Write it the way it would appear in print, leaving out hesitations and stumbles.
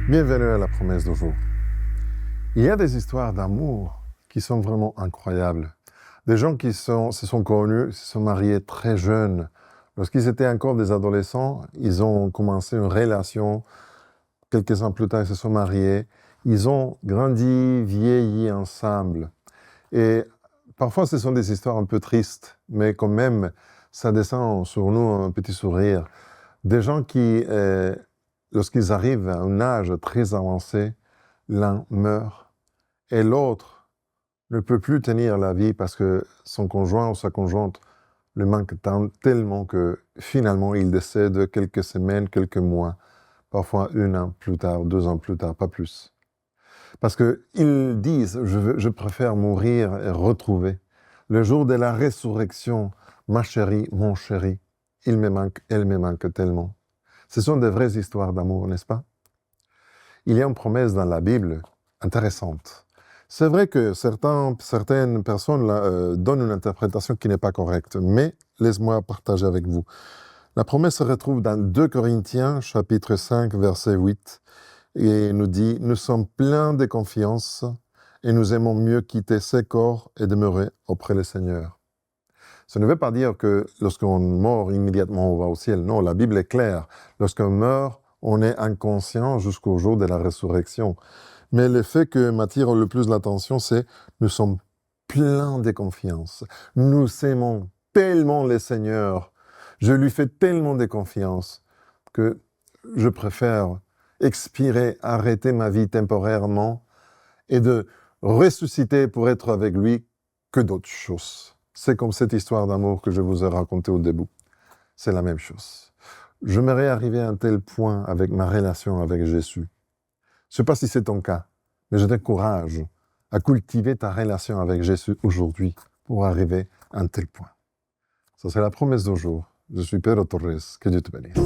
Bienvenue à la promesse d'aujourd'hui. Il y a des histoires d'amour qui sont vraiment incroyables. Des gens qui se sont connus, se sont mariés très jeunes. Lorsqu'ils étaient encore des adolescents, ils ont commencé une relation. Quelques ans plus tard, ils se sont mariés. Ils ont grandi, vieilli ensemble. Et parfois, ce sont des histoires un peu tristes, mais quand même, ça descend sur nous un petit sourire. Des gens qui, lorsqu'ils arrivent à un âge très avancé, l'un meurt et l'autre ne peut plus tenir la vie parce que son conjoint ou sa conjointe le manque tellement que finalement il décède quelques semaines, quelques mois, parfois 1 an plus tard, 2 ans plus tard, pas plus. Parce qu'ils disent, je préfère mourir et retrouver. Le jour de la résurrection, ma chérie, mon chéri, il me manque, elle me manque tellement. Ce sont des vraies histoires d'amour, n'est-ce pas? Il y a une promesse dans la Bible intéressante. C'est vrai que certaines personnes donnent une interprétation qui n'est pas correcte, mais laisse-moi partager avec vous. La promesse se retrouve dans 2 Corinthiens, chapitre 5, verset 8, et nous dit « Nous sommes pleins de confiance et nous aimons mieux quitter ce corps et demeurer auprès du Seigneur. » Ça ne veut pas dire que lorsqu'on meurt immédiatement, on va au ciel. Non, la Bible est claire. Lorsqu'on meurt, on est inconscient jusqu'au jour de la résurrection. Mais le fait que m'attire le plus l'attention, c'est « Nous sommes pleins de confiance. Nous aimons tellement le Seigneur. Je lui fais tellement de confiance que je préfère expirer, arrêter ma vie temporairement et de ressusciter pour être avec lui que d'autres choses. » C'est comme cette histoire d'amour que je vous ai racontée au début. C'est la même chose. J'aimerais arriver à un tel point avec ma relation avec Jésus. Je ne sais pas si c'est ton cas, mais je t'encourage à cultiver ta relation avec Jésus aujourd'hui pour arriver à un tel point. Ça, c'est la promesse d'aujourd'hui. Je suis Pedro Torres. Que Dieu te bénisse.